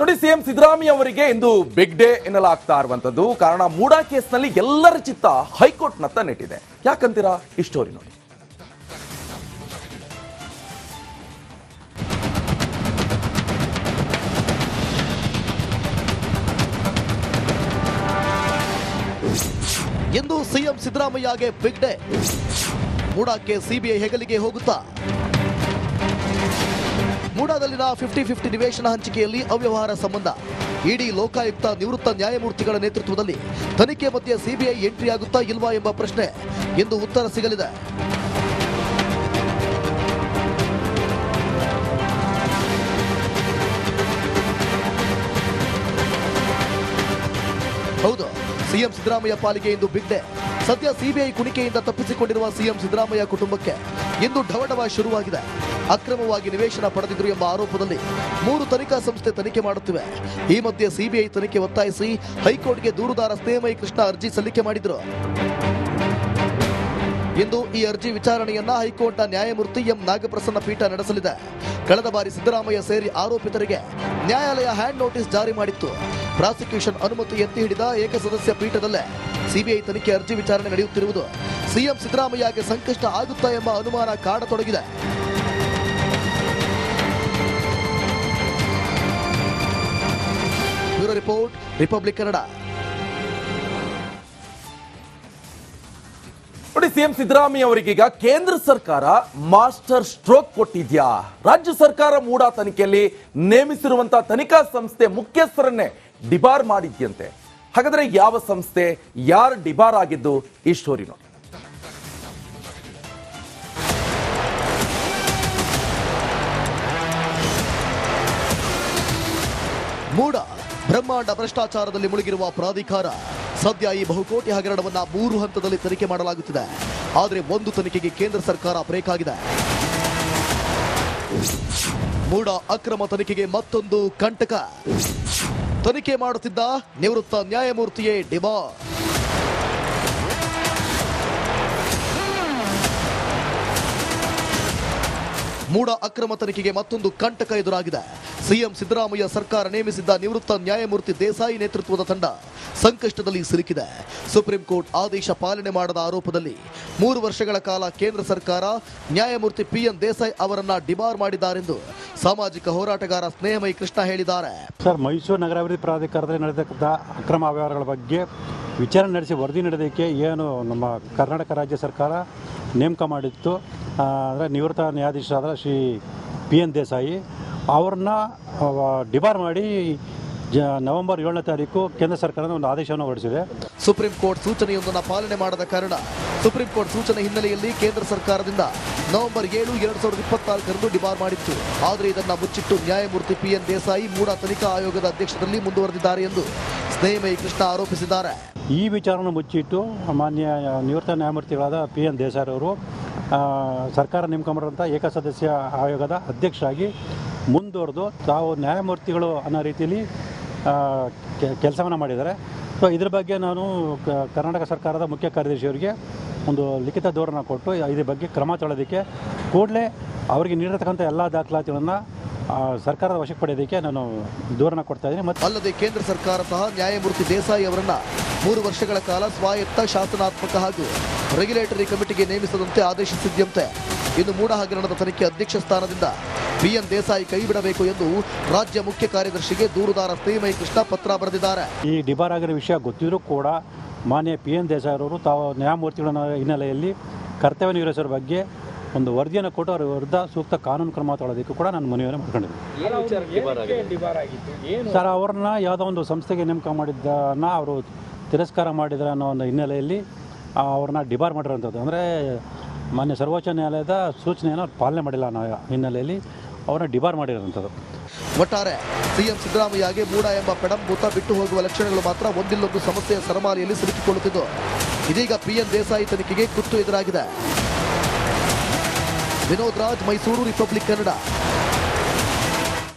ನೋಡಿ, ಸಿಎಂ ಸಿದ್ದರಾಮಯ್ಯ ಅವರಿಗೆ ಇಂದು big day ಎನ್ನಲಾಗ್ತಾ ಇರುವಂತದ್ದು. ಕಾರಣ ಮೂಡಾ ಕೇಸ್ನಲ್ಲಿ ಎಲ್ಲರ ಚಿತ್ತ ಹೈಕೋರ್ಟ್ನತ್ತ ನೆಟ್ಟಿದೆ. ಯಾಕಂತೀರಾ? ಈ ಸ್ಟೋರಿ ನೋಡಿ. ಎಂದು ಸಿಎಂ ಸಿದ್ದರಾಮಯ್ಯಗೆ ಬಿಗ್ ಡೇ. ಮೂಡಾಕ್ಕೆ ಸಿಬಿಐ ಹೆಗಲಿಗೆ ಹೋಗುತ್ತಾ? ಮೂಡಾದಲ್ಲಿನ 50-50 ನಿವೇಶನ ಹಂಚಿಕೆಯಲ್ಲಿ ಅವ್ಯವಹಾರ ಸಂಬಂಧ ಇಡಿ ಲೋಕಾಯುಕ್ತ ನಿವೃತ್ತ ನ್ಯಾಯಮೂರ್ತಿಗಳ ನೇತೃತ್ವದಲ್ಲಿ ತನಿಖೆ ಮಧ್ಯೆ ಸಿಬಿಐ ಎಂಟ್ರಿ ಆಗುತ್ತಾ ಇಲ್ವಾ ಎಂಬ ಪ್ರಶ್ನೆ ಇಂದು ಉತ್ತರ ಸಿಗಲಿದೆ. ಹೌದು, ಸಿಎಂ ಸಿದ್ದರಾಮಯ್ಯ ಪಾಲಿಗೆ ಇಂದು ಬಿಗ್ ಡೇ. ಸದ್ಯ ಸಿಬಿಐ ಕುಣಿಕೆಯಿಂದ ತಪ್ಪಿಸಿಕೊಂಡಿರುವ ಸಿಎಂ ಸಿದ್ದರಾಮಯ್ಯ ಕುಟುಂಬಕ್ಕೆ ಇಂದು ಢವಢವ ಶುರುವಾಗಿದೆ. ಅಕ್ರಮವಾಗಿ ನಿವೇಶನ ಪಡೆದಿದ್ರು ಎಂಬ ಆರೋಪದಲ್ಲಿ 3 ತನಿಖಾ ಸಂಸ್ಥೆ ತನಿಖೆ ಮಾಡುತ್ತಿವೆ. ಈ ಮಧ್ಯೆ ಸಿಬಿಐ ತನಿಖೆ ಒತ್ತಾಯಿಸಿ ಹೈಕೋರ್ಟ್ಗೆ ದೂರುದಾರ ಸ್ನೇಹಮಯಿ ಕೃಷ್ಣ ಅರ್ಜಿ ಸಲ್ಲಿಕೆ ಮಾಡಿದ್ರು. ಇಂದು ಈ ಅರ್ಜಿ ವಿಚಾರಣೆಯನ್ನ ಹೈಕೋರ್ಟ್ನ ನ್ಯಾಯಮೂರ್ತಿ ಎಂ ನಾಗಪ್ರಸನ್ನ ಪೀಠ ನಡೆಸಲಿದೆ. ಕಳೆದ ಬಾರಿ ಸಿದ್ದರಾಮಯ್ಯ ಸೇರಿ ಆರೋಪಿತರಿಗೆ ನ್ಯಾಯಾಲಯ ಹ್ಯಾಂಡ್ ನೋಟಿಸ್ ಜಾರಿ ಮಾಡಿತ್ತು. ಪ್ರಾಸಿಕ್ಯೂಷನ್ ಅನುಮತಿ ಎತ್ತಿ ಹಿಡಿದ ಏಕಸದಸ್ಯ ಪೀಠದಲ್ಲೇ ಸಿಬಿಐ ತನಿಖೆ ಅರ್ಜಿ ವಿಚಾರಣೆ ನಡೆಯುತ್ತಿರುವುದು ಸಿಎಂ ಸಿದ್ದರಾಮಯ್ಯಗೆ ಸಂಕಷ್ಟ ಆಗುತ್ತಾ ಎಂಬ ಅನುಮಾನ ಕಾಡತೊಡಗಿದೆ. Bureau report, Republic Kannada. ನೋಡಿ, ಸಿಎಂ ಸಿದ್ದರಾಮಯ್ಯ ಅವರಿಗೀಗ ಕೇಂದ್ರ ಸರ್ಕಾರ ಮಾಸ್ಟರ್ ಸ್ಟ್ರೋಕ್ ಕೊಟ್ಟಿದ್ಯಾ? ರಾಜ್ಯ ಸರ್ಕಾರ ಮೂಡಾ ತನಿಖೆಯಲ್ಲಿ ನೇಮಿಸಿರುವಂತಹ ತನಿಖಾ ಸಂಸ್ಥೆ ಮುಖ್ಯಸ್ಥರನ್ನೇ ಡಿಬಾರ್ ಮಾಡಿದ್ಯಂತೆ. ಹಾಗಾದ್ರೆ ಯಾವ ಸಂಸ್ಥೆ, ಯಾರು ಡಿಬಾರ್ ಆಗಿದ್ದು? ಈ ಸ್ಟೋರಿ ನೋಡಿ. ಮೂಡಾ ಬ್ರಹ್ಮಾಂಡ ಭ್ರಷ್ಟಾಚಾರದಲ್ಲಿ ಮುಳುಗಿರುವ ಪ್ರಾಧಿಕಾರ. ಸದ್ಯ ಈ ಬಹುಕೋಟಿ ಹಗರಣವನ್ನ 3 ಹಂತದಲ್ಲಿ ತನಿಖೆ ಮಾಡಲಾಗುತ್ತಿದೆ. ಆದರೆ ಒಂದು ತನಿಖೆಗೆ ಕೇಂದ್ರ ಸರ್ಕಾರ ಬ್ರೇಕ್ ಆಗಿದೆ. ಮೂಡಾ ಅಕ್ರಮ ತನಿಖೆಗೆ ಮತ್ತೊಂದು ಕಂಟಕ. ತನಿಖೆ ಮಾಡುತ್ತಿದ್ದ ನಿವೃತ್ತ ನ್ಯಾಯಮೂರ್ತಿಯೇ ಡಿಬಾರ್. ಮೂಡಾ ಅಕ್ರಮ ತನಿಖೆಗೆ ಮತ್ತೊಂದು ಕಂಟಕ ಎದುರಾಗಿದೆ. ಸಿಎಂ ಸಿದ್ದರಾಮಯ್ಯ ಸರ್ಕಾರ ನೇಮಿಸಿದ್ದ ನಿವೃತ್ತ ನ್ಯಾಯಮೂರ್ತಿ ದೇಸಾಯಿ ನೇತೃತ್ವದ ತಂಡ ಸಂಕಷ್ಟದಲ್ಲಿ ಸಿಲುಕಿದೆ. ಸುಪ್ರೀಂ ಕೋರ್ಟ್ ಆದೇಶ ಪಾಲನೆ ಮಾಡದ ಆರೋಪದಲ್ಲಿ 3 ವರ್ಷಗಳ ಕಾಲ ಕೇಂದ್ರ ಸರ್ಕಾರ ನ್ಯಾಯಮೂರ್ತಿ PN ದೇಸಾಯಿ ಅವರನ್ನ ಡಿಬಾರ್ ಮಾಡಿದ್ದಾರೆಂದು ಸಾಮಾಜಿಕ ಹೋರಾಟಗಾರ ಸ್ನೇಹಮಯಿ ಕೃಷ್ಣ ಹೇಳಿದ್ದಾರೆ. ಸರ್, ಮೈಸೂರು ನಗರಾಭಿವೃದ್ಧಿ ಪ್ರಾಧಿಕಾರದಲ್ಲಿ ನಡೆದ ಅಕ್ರಮ ಅವ್ಯವಹಾರಗಳ ಬಗ್ಗೆ ವಿಚಾರಣೆ ನಡೆಸಿ ವರದಿ ನೀಡೋದಕ್ಕೆ ಏನು ನಮ್ಮ ಕರ್ನಾಟಕ ರಾಜ್ಯ ಸರ್ಕಾರ ನೇಮಕ ಮಾಡಿತ್ತು, ಅಂದರೆ ನಿವೃತ್ತ ನ್ಯಾಯಾಧೀಶರಾದ ಶ್ರೀ PN ದೇಸಾಯಿ ಅವ್ರನ್ನ ಡಿಬಾರ್ ಮಾಡಿ ನವೆಂಬರ್ 7ನೇ ತಾರೀಕು ಕೇಂದ್ರ ಸರ್ಕಾರದ ಒಂದು ಆದೇಶವನ್ನು ಹೊರಡಿಸಿದೆ. ಸುಪ್ರೀಂ ಕೋರ್ಟ್ ಸೂಚನೆಯೊಂದನ್ನು ಪಾಲನೆ ಮಾಡದ ಕಾರಣ ಸುಪ್ರೀಂ ಕೋರ್ಟ್ ಸೂಚನೆ ಹಿನ್ನೆಲೆಯಲ್ಲಿ ಕೇಂದ್ರ ಸರ್ಕಾರದಿಂದ ನವೆಂಬರ್ 7, 2024ರಂದು ಡಿಬಾರ್ ಮಾಡಿತ್ತು. ಆದರೆ ಇದನ್ನು ಮುಚ್ಚಿಟ್ಟು ನ್ಯಾಯಮೂರ್ತಿ PN ದೇಸಾಯಿ ಮೂಡಾ ತನಿಖಾ ಆಯೋಗದ ಅಧ್ಯಕ್ಷರಲ್ಲಿ ಮುಂದುವರೆದಿದ್ದಾರೆ ಎಂದು ಸ್ನೇಹಮಯಿ ಕೃಷ್ಣ ಆರೋಪಿಸಿದ್ದಾರೆ. ಈ ವಿಚಾರವನ್ನು ಮುಚ್ಚಿಟ್ಟು ಮಾನ್ಯ ನಿವೃತ್ತ ನ್ಯಾಯಮೂರ್ತಿಗಳಾದ PN ದೇಸಾಯಿ ಅವರು ಸರ್ಕಾರ ನೇಮಕ ಮಾಡಿರುವಂಥ ಏಕಸದಸ್ಯ ಆಯೋಗದ ಅಧ್ಯಕ್ಷರಾಗಿ ಮುಂದುವರೆದು ತಾವು ನ್ಯಾಯಮೂರ್ತಿಗಳು ಅನ್ನೋ ರೀತಿಯಲ್ಲಿ ಕೆಲಸವನ್ನು ಮಾಡಿದ್ದಾರೆ. ಸೊ ಇದ್ರ ಬಗ್ಗೆ ನಾನು ಕರ್ನಾಟಕ ಸರ್ಕಾರದ ಮುಖ್ಯ ಕಾರ್ಯದರ್ಶಿಯವರಿಗೆ ಒಂದು ಲಿಖಿತ ದೂರನ್ನು ಕೊಟ್ಟು ಇದ್ರ ಬಗ್ಗೆ ಕ್ರಮ ತೊಗೊಳ್ಳೋದಕ್ಕೆ ಕೂಡಲೇ ಅವರಿಗೆ ನೀಡಿರತಕ್ಕಂಥ ಎಲ್ಲ ದಾಖಲಾತಿಗಳನ್ನು ಸರ್ಕಾರದ ವಶಕ್ಕೆ ಪಡೆಯೋದಕ್ಕೆ ನಾನು ದೂರನ್ನು ಕೊಡ್ತಾ ಇದ್ದೀನಿ. ಮತ್ತು ಅಲ್ಲದೆ ಕೇಂದ್ರ ಸರ್ಕಾರ ಸಹ ನ್ಯಾಯಮೂರ್ತಿ ದೇಸಾಯಿ ಅವರನ್ನ 3 ವರ್ಷಗಳ ಕಾಲ ಸ್ವಾಯತ್ತ ಶಾಸನಾತ್ಮಕ ಹಾಗೂ ರೆಗ್ಯುಲೇಟರಿ ಕಮಿಟಿಗೆ ನೇಮಿಸದಂತೆ ಆದೇಶಿಸಿದ್ದಂತೆ ಇನ್ನು ಮೂಡಾ ಹಗರಣದ ತನಿಖೆ ಅಧ್ಯಕ್ಷ ಸ್ಥಾನದಿಂದ PN ದೇಸಾಯಿ ಕೈ ಬಿಡಬೇಕು ಎಂದು ರಾಜ್ಯ ಮುಖ್ಯ ಕಾರ್ಯದರ್ಶಿಗೆ ದೂರುದಾರ ಸ್ನೇಹಮಯಿ ಕೃಷ್ಣ ಪತ್ರ ಬರೆದಿದ್ದಾರೆ. ಈ ಡಿಬಾರ್ ಆಗಿರೋ ವಿಷಯ ಗೊತ್ತಿದ್ರೂ ಕೂಡ ಮಾನ್ಯ PN ದೇಸಾಯಿ ಅವರು ತಾವು ನ್ಯಾಯಮೂರ್ತಿಗಳ ಹಿನ್ನೆಲೆಯಲ್ಲಿ ಕರ್ತವ್ಯ ನಿರ್ವಹಿಸೋರ ಬಗ್ಗೆ ಒಂದು ವರದಿಯನ್ನು ಕೊಟ್ಟು ಅವರ ವಿರುದ್ಧ ಸೂಕ್ತ ಕಾನೂನು ಕ್ರಮ ತೊಗೊಳ್ಳೋದಕ್ಕೆ ಕೂಡ ನಾನು ಮನವಿಯನ್ನು ಮಾಡ್ಕೊಂಡಿದ್ದೀನಿ. ಸರ್, ಅವ್ರನ್ನ ಯಾವುದೋ ಒಂದು ಸಂಸ್ಥೆಗೆ ನೇಮಕ ಮಾಡಿದ್ದನ್ನ ಅವರು ತಿರಸ್ಕಾರ ಮಾಡಿದ್ದಾರೆ ಅನ್ನೋ ಒಂದು ಹಿನ್ನೆಲೆಯಲ್ಲಿ ಅವ್ರನ್ನ ಡಿಬಾರ್ ಮಾಡಿರೋಂಥದ್ದು. ಅಂದರೆ ಮಾನ್ಯ ಸರ್ವೋಚ್ಚ ನ್ಯಾಯಾಲಯದ ಸೂಚನೆಯನ್ನು ಪಾಲನೆ ಮಾಡಿಲ್ಲ ಅನ್ನೋ ಹಿನ್ನೆಲೆಯಲ್ಲಿ ಅವರನ್ನ ಡಿಬಾರ್ ಮಾಡಿರೋಂಥದ್ದು. ಒಟ್ಟಾರೆ ಸಿಎಂ ಸಿದ್ದರಾಮಯ್ಯಗೆ ಮೂಡಾ ಎಂಬ ಪೆಡಂಭೂತ ಬಿಟ್ಟು ಹೋಗುವ ಲಕ್ಷಣಗಳು ಮಾತ್ರ ಒಂದಿಲ್ಲೊಂದು ಸಮಸ್ಯೆಯ ಸರಮಾಲೆಯಲ್ಲಿ ಸಿಲುಕಿಕೊಳ್ಳುತ್ತಿದ್ದು ಇದೀಗ PN ದೇಸಾಯಿ ತನಿಖೆಗೆ ಕುತ್ತು ಎದುರಾಗಿದೆ. ವಿನೋದ್ ರಾಜ್, ಮೈಸೂರು, ರಿಪಬ್ಲಿಕ್ ಕನ್ನಡ.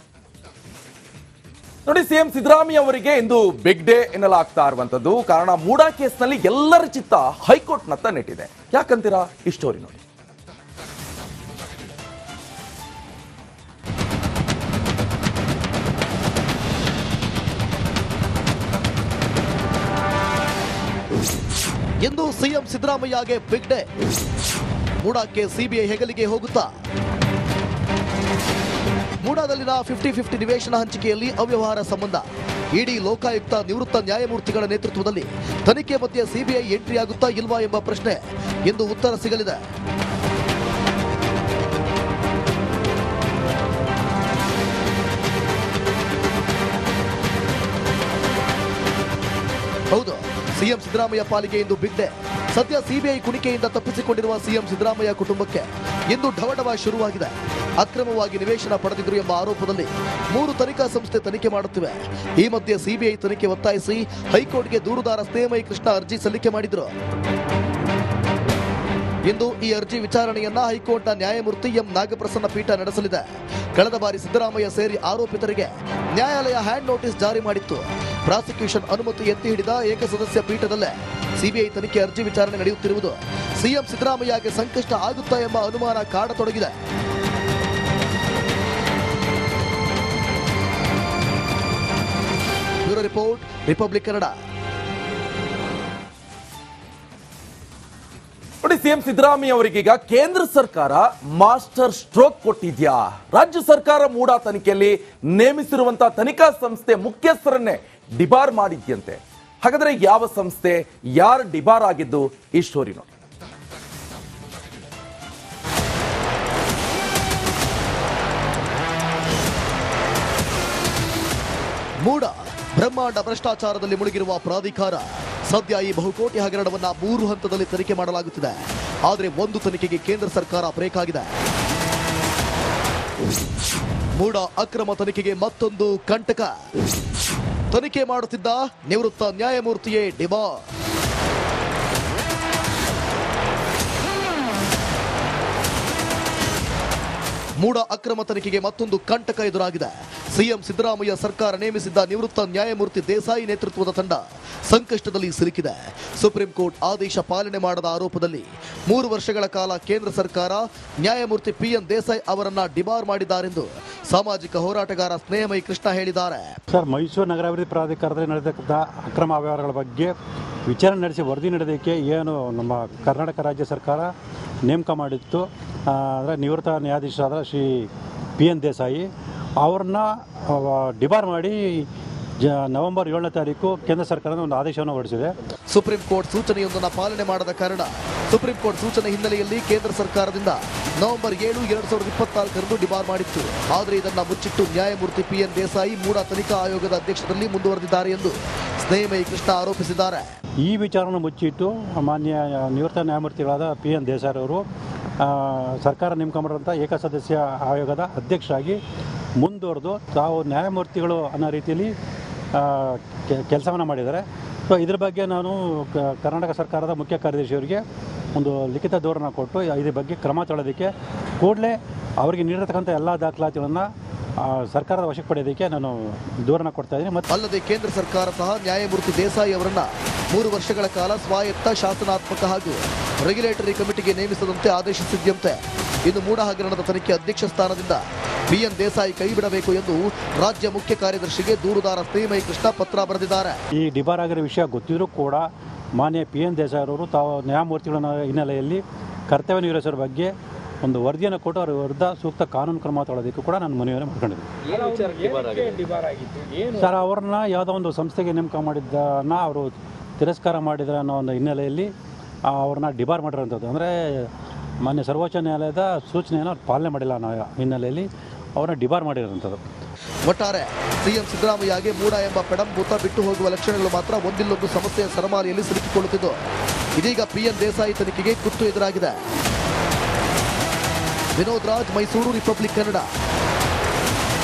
ನೋಡಿ, ಸಿಎಂ ಸಿದ್ದರಾಮಯ್ಯ ಅವರಿಗೆ ಇಂದು ಬಿಗ್ ಡೇ ಎನ್ನಲಾಗ್ತಾ ಇರುವಂತದ್ದು. ಕಾರಣ ಮೂಡಾ ಕೇಸ್ನಲ್ಲಿ ಎಲ್ಲರ ಚಿತ್ತ ಹೈಕೋರ್ಟ್ನತ್ತ ನೆಟ್ಟಿದೆ. ಯಾಕಂತೀರಾ? ಈ ಸ್ಟೋರಿ ನೋಡಿ. ಎಂದು ಸಿಎಂ ಸಿದ್ದರಾಮಯ್ಯಗೆ ಬಿಗ್ ಡೇ. ಮೂಡಾಕ್ಕೆ ಸಿಬಿಐ ಹೆಗಲಿಗೆ ಹೋಗುತ್ತಾ? ಮೂಡಾದಲ್ಲಿನ 50-50 ನಿವೇಶನ ಹಂಚಿಕೆಯಲ್ಲಿ ಅವ್ಯವಹಾರ ಸಂಬಂಧ ಇಡಿ ಲೋಕಾಯುಕ್ತ ನಿವೃತ್ತ ನ್ಯಾಯಮೂರ್ತಿಗಳ ನೇತೃತ್ವದಲ್ಲಿ ತನಿಖೆ ಮಧ್ಯೆ ಸಿಬಿಐ ಎಂಟ್ರಿ ಆಗುತ್ತಾ ಇಲ್ವಾ ಎಂಬ ಪ್ರಶ್ನೆ ಎಂದು ಉತ್ತರ ಸಿಗಲಿದೆ. ಹೌದು, ಸಿಎಂ ಸಿದ್ದರಾಮಯ್ಯ ಪಾಲಿಗೆ ಇಂದು ಬಿಗ್ ಡೇ. ಸದ್ಯ ಸಿಬಿಐ ಕುಣಿಕೆಯಿಂದ ತಪ್ಪಿಸಿಕೊಂಡಿರುವ ಸಿಎಂ ಸಿದ್ದರಾಮಯ್ಯ ಕುಟುಂಬಕ್ಕೆ ಇಂದು ಢವಢವ ಶುರುವಾಗಿದೆ. ಅಕ್ರಮವಾಗಿ ನಿವೇಶನ ಪಡೆದಿದ್ರು ಎಂಬ ಆರೋಪದಲ್ಲಿ 3 ತನಿಖಾ ಸಂಸ್ಥೆ ತನಿಖೆ ಮಾಡುತ್ತಿವೆ. ಈ ಮಧ್ಯೆ ಸಿಬಿಐ ತನಿಖೆ ಒತ್ತಾಯಿಸಿ ಹೈಕೋರ್ಟ್ಗೆ ದೂರುದಾರ ಸ್ನೇಹಮಯಿ ಕೃಷ್ಣ ಅರ್ಜಿ ಸಲ್ಲಿಕೆ ಮಾಡಿದ್ರು. ಇಂದು ಈ ಅರ್ಜಿ ವಿಚಾರಣೆಯನ್ನ ಹೈಕೋರ್ಟ್ನ ನ್ಯಾಯಮೂರ್ತಿ ಎಂ ನಾಗಪ್ರಸನ್ನ ಪೀಠ ನಡೆಸಲಿದೆ. ಕಳೆದ ಬಾರಿ ಸಿದ್ದರಾಮಯ್ಯ ಸೇರಿ ಆರೋಪಿತರಿಗೆ ನ್ಯಾಯಾಲಯ ಹ್ಯಾಂಡ್ ನೋಟಿಸ್ ಜಾರಿ ಮಾಡಿತ್ತು. ಪ್ರಾಸಿಕ್ಯೂಷನ್ ಅನುಮತಿ ಎತ್ತಿ ಹಿಡಿದ ಏಕಸದಸ್ಯ ಪೀಠದಲ್ಲೇ ಸಿಬಿಐ ತನಿಖೆ ಅರ್ಜಿ ವಿಚಾರಣೆ ನಡೆಯುತ್ತಿರುವುದು ಸಿಎಂ ಸಿದ್ದರಾಮಯ್ಯಗೆ ಸಂಕಷ್ಟ ಆಗುತ್ತಾ ಎಂಬ ಅನುಮಾನ ಕಾಡತೊಡಗಿದೆ. Bureau report, Republic Kannada. ನೋಡಿ, ಸಿಎಂ ಸಿದ್ದರಾಮಯ್ಯ ಅವರಿಗೀಗ ಕೇಂದ್ರ ಸರ್ಕಾರ ಮಾಸ್ಟರ್ ಸ್ಟ್ರೋಕ್ ಕೊಟ್ಟಿದ್ಯಾ? ರಾಜ್ಯ ಸರ್ಕಾರ ಮೂಡಾ ತನಿಖೆಯಲ್ಲಿ ನೇಮಿಸಿರುವಂತಹ ತನಿಖಾ ಸಂಸ್ಥೆ ಮುಖ್ಯಸ್ಥರನ್ನೇ ಡಿಬಾರ್ ಮಾಡಿದ್ಯಂತೆ. ಹಾಗಾದ್ರೆ ಯಾವ ಸಂಸ್ಥೆ, ಯಾರು ಡಿಬಾರ್ ಆಗಿದ್ದು? ಈ ಸ್ಟೋರಿ ನೋಡಿ. ಮೂಡಾ ಬ್ರಹ್ಮಾಂಡ ಭ್ರಷ್ಟಾಚಾರದಲ್ಲಿ ಮುಳುಗಿರುವ ಪ್ರಾಧಿಕಾರ. ಸದ್ಯ ಈ ಬಹುಕೋಟಿ ಹಗರಣವನ್ನ 3 ಹಂತದಲ್ಲಿ ತನಿಖೆ ಮಾಡಲಾಗುತ್ತಿದೆ. ಆದರೆ ಒಂದು ತನಿಖೆಗೆ ಕೇಂದ್ರ ಸರ್ಕಾರ ಬ್ರೇಕ್ ಆಗಿದೆ. ಮೂಡಾ ಅಕ್ರಮ ತನಿಖೆಗೆ ಮತ್ತೊಂದು ಕಂಟಕ. ತನಿಖೆ ಮಾಡುತ್ತಿದ್ದ ನಿವೃತ್ತ ನ್ಯಾಯಮೂರ್ತಿಯೇ ಡಿಬಾರ್. ಮೂಡಾ ಅಕ್ರಮ ತನಿಖೆಗೆ ಮತ್ತೊಂದು ಕಂಟಕ ಎದುರಾಗಿದೆ. ಸಿಎಂ ಸಿದ್ದರಾಮಯ್ಯ ಸರ್ಕಾರ ನೇಮಿಸಿದ್ದ ನಿವೃತ್ತ ನ್ಯಾಯಮೂರ್ತಿ ದೇಸಾಯಿ ನೇತೃತ್ವದ ತಂಡ ಸಂಕಷ್ಟದಲ್ಲಿ ಸಿಲುಕಿದೆ. ಸುಪ್ರೀಂ ಕೋರ್ಟ್ ಆದೇಶ ಪಾಲನೆ ಮಾಡದ ಆರೋಪದಲ್ಲಿ 3 ವರ್ಷಗಳ ಕಾಲ ಕೇಂದ್ರ ಸರ್ಕಾರ ನ್ಯಾಯಮೂರ್ತಿ ಪಿಎನ್ ದೇಸಾಯಿ ಅವರನ್ನ ಡಿಬಾರ್ ಮಾಡಿದ್ದಾರೆಂದು ಸಾಮಾಜಿಕ ಹೋರಾಟಗಾರ ಸ್ನೇಹಮಯಿ ಕೃಷ್ಣ ಹೇಳಿದ್ದಾರೆ. ಸರ್, ಮೈಸೂರು ನಗರಾಭಿವೃದ್ಧಿ ಪ್ರಾಧಿಕಾರದಲ್ಲಿ ನಡೆದಕ್ಕಂಥ ಅಕ್ರಮ ಅವ್ಯವಹಾರಗಳ ಬಗ್ಗೆ ವಿಚಾರಣೆ ನಡೆಸಿ ವರದಿ ನೀಡೋದಕ್ಕೆ ಏನು ನಮ್ಮ ಕರ್ನಾಟಕ ರಾಜ್ಯ ಸರ್ಕಾರ ನೇಮಕ ಮಾಡಿತ್ತು, ಅಂದರೆ ನಿವೃತ್ತ ನ್ಯಾಯಾಧೀಶರಾದ ಶ್ರೀ PN ದೇಸಾಯಿ ಅವ್ರನ್ನ ಡಿಬಾರ್ ಮಾಡಿ ನವೆಂಬರ್ 7ನೇ ತಾರೀಕು ಕೇಂದ್ರ ಸರ್ಕಾರದ ಒಂದು ಆದೇಶವನ್ನು ಹೊರಡಿಸಿದೆ. ಸುಪ್ರೀಂ ಕೋರ್ಟ್ ಸೂಚನೆಯೊಂದನ್ನು ಪಾಲನೆ ಮಾಡದ ಕಾರಣ ಸುಪ್ರೀಂ ಕೋರ್ಟ್ ಸೂಚನೆ ಹಿನ್ನೆಲೆಯಲ್ಲಿ ಕೇಂದ್ರ ಸರ್ಕಾರದಿಂದ ನವೆಂಬರ್ 7, 2024 ಡಿಬಾರ್ ಮಾಡಿತ್ತು. ಆದರೆ ಇದನ್ನು ಮುಚ್ಚಿಟ್ಟು ನ್ಯಾಯಮೂರ್ತಿ PN ದೇಸಾಯಿ ಮೂಡಾ ತನಿಖಾ ಆಯೋಗದ ಅಧ್ಯಕ್ಷರಲ್ಲಿ ಮುಂದುವರೆದಿದ್ದಾರೆ ಎಂದು ಸ್ನೇಹಮಯಿ ಕೃಷ್ಣ ಆರೋಪಿಸಿದ್ದಾರೆ. ಈ ವಿಚಾರವನ್ನು ಮುಚ್ಚಿಟ್ಟು ಮಾನ್ಯ ನಿವೃತ್ತ ನ್ಯಾಯಮೂರ್ತಿಗಳಾದ PN ದೇಸಾಯಿ ಅವರು ಸರ್ಕಾರ ನೇಮಕ ಮಾಡಿದಂಥ ಏಕಸದಸ್ಯ ಆಯೋಗದ ಅಧ್ಯಕ್ಷರಾಗಿ ಮುಂದುವರೆದು ತಾವು ನ್ಯಾಯಮೂರ್ತಿಗಳು ಅನ್ನೋ ರೀತಿಯಲ್ಲಿ ಕೆಲಸವನ್ನು ಮಾಡಿದ್ದಾರೆ. ಸೊ ಇದ್ರ ಬಗ್ಗೆ ನಾನು ಕರ್ನಾಟಕ ಸರ್ಕಾರದ ಮುಖ್ಯ ಕಾರ್ಯದರ್ಶಿಯವರಿಗೆ ಒಂದು ಲಿಖಿತ ದೂರನ್ನು ಕೊಟ್ಟು ಇದ್ರ ಬಗ್ಗೆ ಕ್ರಮ ತಗೊಳ್ಳೋದಕ್ಕೆ ಕೂಡಲೇ ಅವರಿಗೆ ನೀಡಿರತಕ್ಕಂಥ ಎಲ್ಲ ದಾಖಲಾತಿಗಳನ್ನು ಸರ್ಕಾರದ ವಶಕ್ಕೆ ಪಡೆಯೋದಕ್ಕೆ ನಾನು ದೂರನ್ನು ಕೊಡ್ತಾ ಇದ್ದೀನಿ. ಅಲ್ಲದೆ ಕೇಂದ್ರ ಸರ್ಕಾರ ಸಹ ನ್ಯಾಯಮೂರ್ತಿ ದೇಸಾಯಿ ಅವರನ್ನ 3 ವರ್ಷಗಳ ಕಾಲ ಸ್ವಾಯತ್ತ ಶಾಸನಾತ್ಮಕ ಹಾಗೂ ರೆಗ್ಯುಲೇಟರಿ ಕಮಿಟಿಗೆ ನೇಮಿಸದಂತೆ ಆದೇಶಿಸಿದ್ದಂತೆ ಇನ್ನು ಮೂಡಾ ಹಗರಣದ ತನಿಖೆ ಅಧ್ಯಕ್ಷ ಸ್ಥಾನದಿಂದ PN ದೇಸಾಯಿ ಕೈಬಿಡಬೇಕು ಎಂದು ರಾಜ್ಯ ಮುಖ್ಯ ಕಾರ್ಯದರ್ಶಿಗೆ ದೂರುದಾರ ಸ್ನೇಹಮಯಿ ಕೃಷ್ಣ ಪತ್ರ ಬರೆದಿದ್ದಾರೆ. ಈ ಡಿಬಾರ್ ಆಗಿರೋ ವಿಷಯ ಗೊತ್ತಿದ್ರೂ ಕೂಡ ಮಾನ್ಯ PN ದೇಸಾಯಿ ಅವರು ತಾವು ನ್ಯಾಯಮೂರ್ತಿಗಳ ಹಿನ್ನೆಲೆಯಲ್ಲಿ ಕರ್ತವ್ಯ ನಿರ್ವಹಿಸೋರ ಬಗ್ಗೆ ಒಂದು ವರದಿಯನ್ನು ಕೊಟ್ಟು ಅವರ ವಿರುದ್ಧ ಸೂಕ್ತ ಕಾನೂನು ಕ್ರಮ ತಗೊಳ್ಳೋದಕ್ಕೂ ಕೂಡ ನಾನು ಮನವಿಯನ್ನು ಮಾಡ್ಕೊಂಡಿದ್ದೀನಿ. ಸರ್, ಅವ್ರನ್ನ ಯಾವುದೋ ಒಂದು ಸಂಸ್ಥೆಗೆ ನೇಮಕ ಮಾಡಿದ್ದನ್ನ ಅವರು ತಿರಸ್ಕಾರ ಮಾಡಿದ್ರೆ ಅನ್ನೋ ಒಂದು ಹಿನ್ನೆಲೆಯಲ್ಲಿ ಅವ್ರನ್ನ ಡಿಬಾರ್ ಮಾಡಿರೋಂಥದ್ದು. ಅಂದರೆ ಮಾನ್ಯ ಸರ್ವೋಚ್ಚ ನ್ಯಾಯಾಲಯದ ಸೂಚನೆಯನ್ನು ಅವ್ರು ಪಾಲನೆ ಮಾಡಿಲ್ಲ ಅನ್ನೋ ಹಿನ್ನೆಲೆಯಲ್ಲಿ ಅವ್ರನ್ನ ಡಿಬಾರ್ ಮಾಡಿರೋಂಥದ್ದು. ಒಟ್ಟಾರೆ ಸಿಎಂ ಸಿದ್ದರಾಮಯ್ಯಗೆ ಮೂಡಾ ಎಂಬ ಪೆಡಂಭೂತ ಬಿಟ್ಟು ಹೋಗುವ ಲಕ್ಷಣಗಳು ಮಾತ್ರ ಒಂದಿಲ್ಲೊಂದು ಸಮಸ್ಯೆಯ ಸರಮಾಲೆಯಲ್ಲಿ ಸಿಲುಕಿಕೊಳ್ಳುತ್ತಿದ್ದು ಇದೀಗ PN ದೇಸಾಯಿ ತನಿಖೆಗೆ ಕುತ್ತು ಎದುರಾಗಿದೆ. ವಿನೋದ್ ರಾಜ್, ಮೈಸೂರು, ರಿಪಬ್ಲಿಕ್ ಕನ್ನಡ.